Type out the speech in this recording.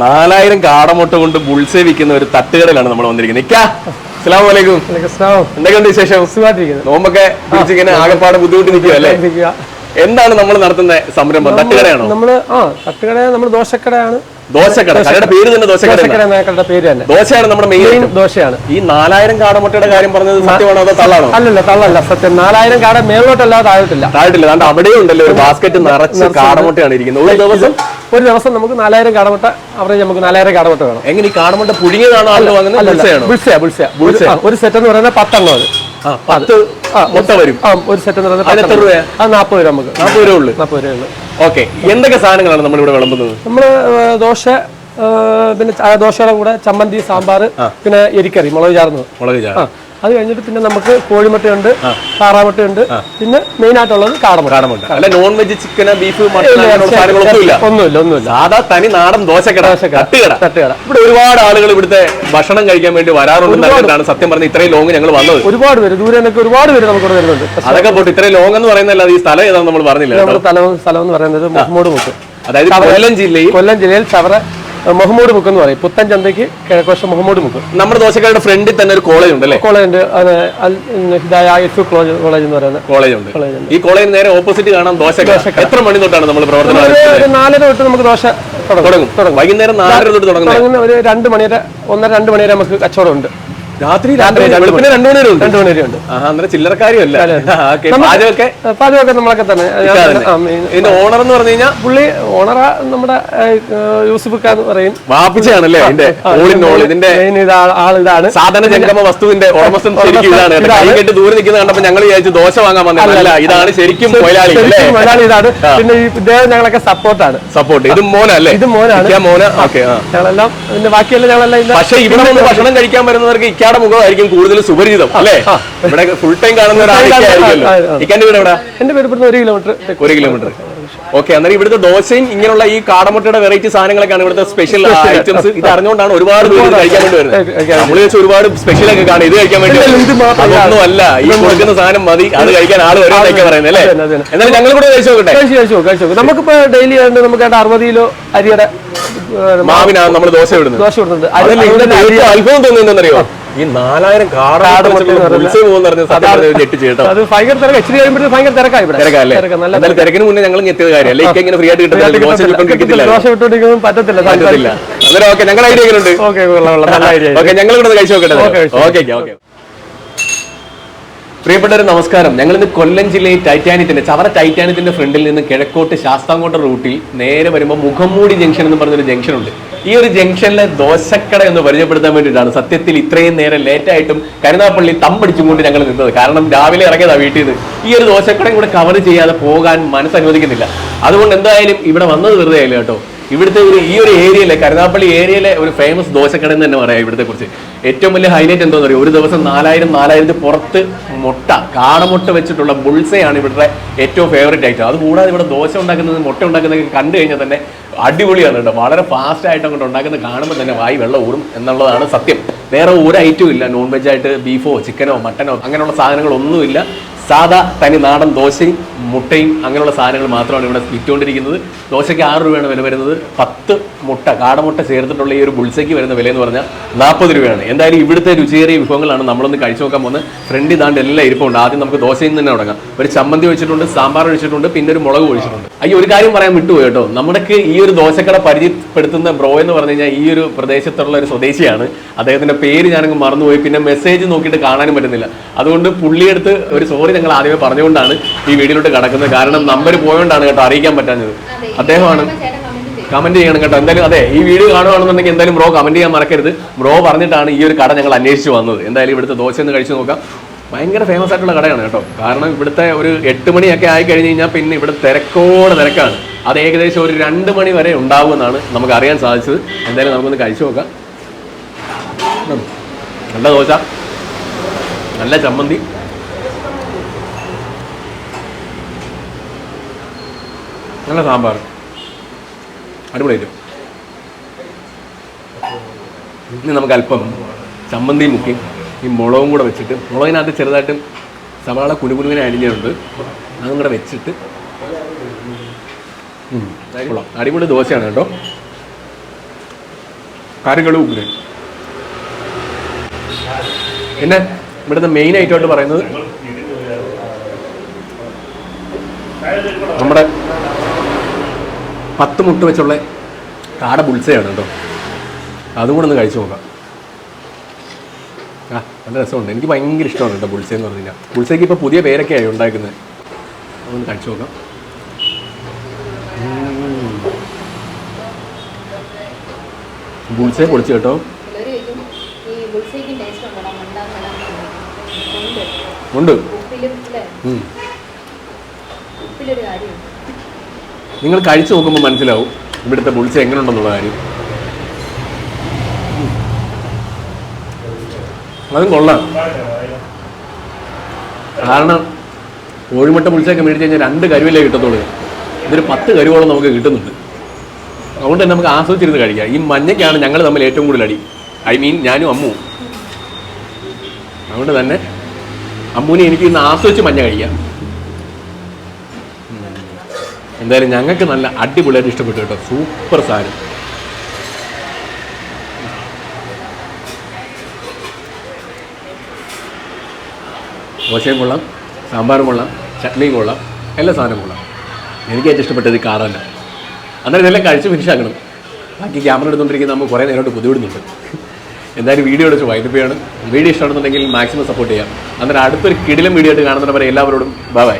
4000 കാടമുട്ട കൊണ്ട് ബുൾസേ വിൽക്കുന്ന ഒരു തട്ടുകടയിലാണ് നമ്മൾ വന്നിരിക്കുന്നത്. അസ്സലാമു അലൈക്കും. എന്തൊക്കെയുണ്ട് വിശേഷം? നോമ്പൊക്കെ പിടിച്ചിങ്ങനെ ആകെപ്പാടെ ബുദ്ധിമുട്ടി നിൽക്കുക അല്ലേ? എന്താണ് നമ്മൾ നടത്തുന്ന സംരംഭം? തട്ടുകടയാണോ? നമ്മൾ ദോശക്കടയാണ്. ദോശക്കട, കടയുടെ പേര് തന്നെ ദോശക്കടയുടെ പേര് തന്നെ. ദോശയാണ് നമ്മുടെ മെയിൻ ദോശയാണ്. ഈ 4000 കാടമുട്ടയുടെ കാര്യം പറഞ്ഞത് സത്യമാണോ അതോ തള്ളാണോ? തള്ളല്ല, സത്യം. 4000 കാട മേലോട്ടല്ലാതെ താഴത്തില്ല. അതുകൊണ്ട് അവിടെ ഉണ്ടല്ലോ ഒരു ബാസ്ക്കറ്റ് നിറച്ച് കാടമുട്ടയാണ് ഇരിക്കുന്നത്. ഒരു ദിവസം നമുക്ക് 4000 കാടമുട്ട, അവരെ നമുക്ക് 4000 കാടമുട്ട വേണം. എങ്ങനെ ഈ കാടമുട്ട പുഴുങ്ങിയതാണോ ആളുകൾ വാങ്ങുന്നത്? ഒരു സെറ്റ് എന്ന് പറയുന്നത് 10 എണ്ണം. അത് 10 മുട്ട വരും. ഒരു സെറ്റ് എന്ന് പറയുന്നത് 40 രൂപ. നമുക്ക് 40 രൂപ ഉള്ളു. ഓക്കെ, എന്തൊക്കെ സാധനങ്ങളാണ് നമ്മളിവിടെ വിളമ്പുന്നത്? നമ്മള് ദോശ, പിന്നെ ദോശയുടെ കൂടെ ചമ്മന്തി, സാമ്പാർ, പിന്നെ എരിക്കറി, മുളക് ചാർന്നത്. അത് കഴിഞ്ഞിട്ട് പിന്നെ നമുക്ക് കോഴിമുട്ടയുണ്ട്, താറാമുട്ടയുണ്ട്, പിന്നെ മെയിൻ ആയിട്ടുള്ളത് കാടമുട്ട. അല്ല, നോൺ വെജ്, ചിക്കൻ, ബീഫ്, ഒന്നുമില്ല. സാധാ തനി നാടൻ ദോശക്കട, തട്ടുകട. ഇവിടെ ഒരുപാട് ആളുകൾ ഇവിടുത്തെ ഭക്ഷണം കഴിക്കാൻ വേണ്ടി വരാറുണ്ടെന്നാണ് സത്യം പറഞ്ഞ ഇത്രയും ലോങ് ഞങ്ങൾ വന്നത്. ഒരുപാട് പേര്, ദൂരെ ഒരുപാട് പേര് നമുക്ക് വരുന്നുണ്ട്. അതൊക്കെ പോട്ട് ഇത്രയും ലോങ് എന്ന് പറയുന്നതല്ല, ഈ സ്ഥലം ഏതാണെന്ന് നമ്മൾ പറഞ്ഞില്ല. സ്ഥലം എന്ന് പറയുന്നത് മുഹമ്മൂട് മുക്ക്, അതായത് കൊല്ലം ജില്ലയിൽ ചവറ മുഹമ്മൂട് മുക്ക് എന്ന് പറയും. പുത്തൻ ചന്തയ്ക്ക് കിഴക്കോശം മുഹമ്മൂട് മുക്ക്. നമ്മുടെ ദോശക്കാരുടെ ഫ്രണ്ടിൽ തന്നെ ഒരു കോളേജ് ഉണ്ട് അല്ലേ? കോളേജ് ഉണ്ട്, കോളേജ് എന്ന് പറയുന്നത് കോളേജ് ഉണ്ട്. ഈ കോളേജിന് നേരെ ഓപ്പോസിറ്റ് കാണാം ദോശ. എത്ര മണി തൊട്ടാണ് നമ്മൾ പ്രവർത്തനം? 4:30 തൊട്ട് നമുക്ക് ദോശ തുടങ്ങും. വൈകുന്നേരം 4:30 തൊട്ട് തുടങ്ങുന്ന ഒരു 2 മണി വരെ, 1:30-2 മണി വരെ നമുക്ക് കച്ചവടം ഉണ്ട്. രാത്രി 2 മണി വരെ ഉണ്ട്. അന്നേരം ചില്ലറക്കാരിയല്ല. പാചകമൊക്കെ നമ്മളൊക്കെ തന്നെ. ഇതിന്റെ ഓണർ എന്ന് പറഞ്ഞു കഴിഞ്ഞാൽ പുള്ളി ഓണറാ, നമ്മുടെ യൂസുഫ് എന്ന് പറയും. വാപ്പിച്ചാണല്ലേ ഇതിന്റെ ആളിതാണ്. സാധന ജംഗമ വസ്തുവിന്റെ ഉടമസ്ഥൻ ശരിക്കും ഇതാണ്. കേട്ട് ദൂരെ നിൽക്കുന്ന കണ്ടപ്പോ ഞങ്ങൾ വിചാരിച്ചു ദോശ വാങ്ങാൻ വന്നതല്ല, ഇതാണ് ശരിക്കും മലയാളി. ഇതാണ്. പിന്നെ ഇദ്ദേഹം ഞങ്ങളൊക്കെ സപ്പോർട്ട്. ഇത് മോനല്ലേ? ഇത് മോനാണ്. ഞങ്ങളെല്ലാം പിന്നെ ബാക്കിയെല്ലാം ഞങ്ങളെല്ലാം. പക്ഷെ ഇവിടെ വന്ന് ഭക്ഷണം കഴിക്കാൻ വരുന്നവർക്ക് ഇക്കാടെ മുഖമായിരിക്കും കൂടുതൽ സുപരിചിതം അല്ലേ? ഇവിടെ ഫുൾ ടൈം കാണുന്ന എന്റെ പേര് 1 കിലോമീറ്റർ. ഓക്കെ, അന്നേരം ഇവിടുത്തെ ദോശയും ഇങ്ങനെയുള്ള ഈ കാടമുട്ടയുടെ വെറൈറ്റി സാധനങ്ങളൊക്കെയാണ് ഇവിടുത്തെ സ്പെഷ്യൽ ഐറ്റംസ്. ഇത് അറിഞ്ഞുകൊണ്ടാണ് ഒരുപാട് പേര് കഴിക്കാൻ വേണ്ടി വരുന്നത്. നമ്മൾ വെച്ച് ഒരുപാട് സ്പെഷ്യൽ ഒക്കെ കാണും, ഇത് കഴിക്കാൻ വേണ്ടി അതൊന്നും അല്ല. ഈ കൊടുക്കുന്ന സാധനം മതി, അത് കഴിക്കാൻ ആള് വരുന്നതൊക്കെ പറയുന്നത് അല്ലേ? എന്നാലും ഞങ്ങൾ കൂടെ കഴിച്ചു നോക്കട്ടെ. നമുക്കിപ്പോ ഡെയിലി നമുക്ക് 60 കിലോ അരിയുടെ മാവിനാണ് നമ്മൾ ദോശ വിടുന്നത്. അത്ഭുതം തോന്നുന്നറിയോ? ഈ 4000 തിരക്കിന് മുന്നേ ഞങ്ങൾ എത്തിയത് കാര്യമല്ല. ഇങ്ങനെ ഫ്രീ ആയിട്ട് പറ്റത്തില്ല. ഞങ്ങൾ ഐഡിയ ഉണ്ട്. ഞങ്ങൾ ഇവിടെ കഴിച്ചു നോക്കട്ടെ. പ്രിയപ്പെട്ടവരെ നമസ്കാരം. ഞങ്ങളിന്ന് കൊല്ലം ജില്ലയിൽ ചവറ ടൈറ്റാനിയത്തിന്റെ ഫ്രണ്ടിൽ നിന്ന് കിഴക്കോട്ട് ശാസ്താംകോട്ട റൂട്ടിൽ നേരെ വരുമ്പോൾ മുഖംമൂടി ജംഗ്ഷൻ എന്ന് പറഞ്ഞൊരു ജംഗ്ഷൻ ഉണ്ട്. ഈ ഒരു ജംഗ്ഷനിലെ ദോശക്കട എന്ന് പരിചയപ്പെടുത്താൻ വേണ്ടിയിട്ടാണ് സത്യത്തിൽ ഇത്രയും നേരം ലേറ്റായിട്ടും കരുനാപ്പള്ളി തമ്പടിച്ചും കൊണ്ട് ഞങ്ങൾ നിന്നത്. കാരണം രാവിലെ ഇറങ്ങിയതാണ് വീട്ടിൽ നിന്ന്. ഈ ഒരു ദോശക്കടയും കൂടെ കവർ ചെയ്യാതെ പോകാൻ മനസ്സനുവദിക്കുന്നില്ല. അതുകൊണ്ട് എന്തായാലും ഇവിടെ വന്നത് വെറുതെ ആയില്ല കേട്ടോ. ഇവിടുത്തെ ഈ ഒരു ഏരിയയിലെ കരുനാപ്പള്ളി ഏരിയയിലെ ഒരു ഫേമസ് ദോശക്കട എന്ന് തന്നെ പറയാം. ഇവിടുത്തെ കുറിച്ച് ഏറ്റവും വലിയ ഹൈലൈറ്റ് എന്താണെന്ന് പറയുക, ഒരു ദിവസം 4000 പുറത്ത് മുട്ട, കാടമുട്ട വെച്ചിട്ടുള്ള ബുൾസയാണ് ഇവിടുത്തെ ഏറ്റവും ഫേവറേറ്റ് ഐറ്റം. അതുകൂടാതെ ഇവിടെ ദോശ ഉണ്ടാക്കുന്നത്, മുട്ട ഉണ്ടാക്കുന്നതൊക്കെ കണ്ടു കഴിഞ്ഞാൽ തന്നെ അടിപൊളിയാണ് കേട്ടോ. വളരെ ഫാസ്റ്റ് ആയിട്ട് അങ്ങോട്ട് ഉണ്ടാക്കുന്നത് കാണുമ്പോൾ തന്നെ വായി വെള്ളം ഊറും എന്നുള്ളതാണ് സത്യം. വേറെ ഒരു ഐറ്റവും ഇല്ല. നോൺ വെജ് ആയിട്ട് ബീഫോ ചിക്കനോ മട്ടനോ അങ്ങനെയുള്ള സാധനങ്ങളൊന്നുമില്ല. സാധാ തനി നാടൻ ദോശയും മുട്ടയും അങ്ങനെയുള്ള സാധനങ്ങൾ മാത്രമാണ് ഇവിടെ വിറ്റുകൊണ്ടിരിക്കുന്നത്. ദോശയ്ക്ക് 6 രൂപയാണ് വില വരുന്നത്. 10 മുട്ട, കാടമുട്ട ചേർത്തിട്ടുള്ള ഈ ഒരു ബുൾസയ്ക്ക് വരുന്ന വില എന്ന് പറഞ്ഞാൽ 40 രൂപയാണ്. എന്തായാലും ഇവിടുത്തെ രുചിയേറിയ വിഭവങ്ങളാണ് നമ്മളൊന്ന് കഴിച്ചു നോക്കാൻ പോകുന്നത്. ഫ്രണ്ട് ഇതാണ്ട് എല്ലാം ഇരിപ്പുണ്ട്. ആദ്യം നമുക്ക് ദോശയിൽ നിന്ന് തന്നെ തുടങ്ങാം. ഒരു ചമ്മന്തി ഒഴിച്ചിട്ടുണ്ട്, സാമ്പാർ ഒഴിച്ചിട്ടുണ്ട്, പിന്നെ ഒരു മുളക് ഒഴിച്ചിട്ടുണ്ട്. ഒരു കാര്യം പറയാൻ വിട്ടുപോയി കേട്ടോ. നമുക്ക് ഈ ഒരു ദോശക്കട പരിചയപ്പെടുത്തുന്ന ബ്രോ എന്ന് പറഞ്ഞു കഴിഞ്ഞാൽ ഈ ഒരു പ്രദേശത്തുള്ള ഒരു സ്വദേശിയാണ്. അദ്ദേഹത്തിന്റെ പേര് ഞാനങ്ങ് മറന്നുപോയി. പിന്നെ മെസ്സേജ് നോക്കിയിട്ട് കാണാനും പറ്റുന്നില്ല. അതുകൊണ്ട് പുള്ളിയെടുത്ത് ഒരു സോറി ഞങ്ങൾ ആദ്യമേ പറഞ്ഞുകൊണ്ടാണ് ഈ വീഡിയോയിലോട്ട് കിടക്കുന്നത്. കാരണം നമ്പർ പോയോണ്ടാണ് കേട്ടോ അറിയിക്കാൻ പറ്റാഞ്ഞത്. അദ്ദേഹമാണ്. കമന്റ് ചെയ്യണം കേട്ടോ. എന്തായാലും അതെ, ഈ വീഡിയോ കാണുകയാണെന്നുണ്ടെങ്കിൽ എന്തായാലും ബ്രോ കമന്റ് ചെയ്യാൻ മറക്കരുത്. ബ്രോ പറഞ്ഞിട്ടാണ് ഈ ഒരു കട ഞങ്ങൾ അന്വേഷിച്ച് വന്നത്. എന്തായാലും ഇവിടുത്തെ ദോശ ഒന്ന് കഴിച്ചു നോക്കാം. ഭയങ്കര ഫേമസ് ആയിട്ടുള്ള കടയാണ് കേട്ടോ. കാരണം ഇവിടുത്തെ ഒരു 8 മണിയൊക്കെ ആയി കഴിഞ്ഞ് കഴിഞ്ഞാൽ പിന്നെ ഇവിടെ തിരക്കാണ്. അത് ഏകദേശം ഒരു 2 മണി വരെ ഉണ്ടാവുമെന്നാണ് നമുക്ക് അറിയാൻ സാധിച്ചത്. എന്തായാലും നമുക്കൊന്ന് കഴിച്ചു നോക്കാം. നല്ല ദോശ, നല്ല ചമ്മന്തി, നല്ല സാമ്പാർ, അടിപൊളിയായിട്ട്. ഇനി നമുക്ക് അല്പം ചമ്മന്തി മുക്കി ഈ മുളകും കൂടെ വെച്ചിട്ട്, മുളകിനകത്ത് ചെറുതായിട്ട് സവാള കുനുകുനുവിനെ അരിഞ്ഞിട്ടുണ്ട്, അതും കൂടെ വെച്ചിട്ട് അടിപൊളി ദോശയാണ് കേട്ടോ. കറികളും ഉഗ്രൻ. പിന്നെ ഇവിടുത്തെ മെയിൻ ഐറ്റമായിട്ട് പറയുന്നത് നമ്മുടെ 10 മുട്ട വെച്ചുള്ള കാട ബുൾസയാണ് കേട്ടോ. അതും കൂടെ ഒന്ന് കഴിച്ചു നോക്കാം. നല്ല രസമുണ്ട്. എനിക്ക് ഭയങ്കര ഇഷ്ടമാണ് കേട്ടോ ബുൾസ എന്ന് പറഞ്ഞു കഴിഞ്ഞാൽ. ബുൾസയ്ക്ക് ഇപ്പോൾ പുതിയ പേരൊക്കെയായി ഉണ്ടാക്കുന്നത്. അതൊന്ന് കഴിച്ചു നോക്കാം. ബുൾസയെ പൊളിച്ചു കേട്ടോ. ഉണ്ട്. നിങ്ങൾ കഴിച്ചു നോക്കുമ്പോൾ മനസ്സിലാവും ഇവിടുത്തെ ബുൾസ എങ്ങനെ ഉണ്ടെന്നുള്ള കാര്യം. അതും കൊള്ളാം. കാരണം കോഴിമുട്ട ബുൾസയൊക്കെ മേടിച്ച് കഴിഞ്ഞാൽ 2 കരുവല്ലേ കിട്ടത്തുള്ളൂ. ഇതൊരു 10 കരുവോളം നമുക്ക് കിട്ടുന്നുണ്ട്. അതുകൊണ്ട് തന്നെ നമുക്ക് ആസ്വദിച്ചിരുന്ന് കഴിക്കാം. ഈ മഞ്ഞയ്ക്കാണ് ഞങ്ങൾ തമ്മിൽ ഏറ്റവും കൂടുതൽ അടി. ഞാനും അമ്മുവും. അതുകൊണ്ട് തന്നെ അമ്മൂനെ എനിക്ക് ഇന്ന് ആസ്വദിച്ച് മഞ്ഞ കഴിക്കാം. എന്തായാലും ഞങ്ങൾക്ക് നല്ല അടിപൊളിയായിട്ട് ഇഷ്ടപ്പെട്ടു കേട്ടോ. സൂപ്പർ സാധനം. ദോശയും കൊള്ളാം, സാമ്പാറും കൊള്ളാം, ചട്നിയും കൊള്ളാം, എല്ലാ സാധനവും കൊള്ളാം. എനിക്ക് ഏറ്റവും ഇഷ്ടപ്പെട്ടത് ഈ കാറല്ല. അന്നേരം ഇതെല്ലാം കഴിച്ച് ഫിനിഷ് ആക്കണം. ബാക്കി ക്യാമറ എടുത്തുകൊണ്ടിരിക്കുന്ന നമ്മൾ കുറേ നേരമായിട്ട് ബുദ്ധിമുട്ടുന്നുണ്ട്. എന്തായാലും വീഡിയോ എടുത്ത് വൈകിപ്പിക്കുകയാണ്. വീഡിയോ ഇഷ്ടമാണെന്നുണ്ടെങ്കിൽ മാക്സിമം സപ്പോർട്ട് ചെയ്യാം. അന്നേരം അടുത്തൊരു കിടിലം വീഡിയോ ആയിട്ട് കാണുന്നവരെ എല്ലാവരോടും ബൈ.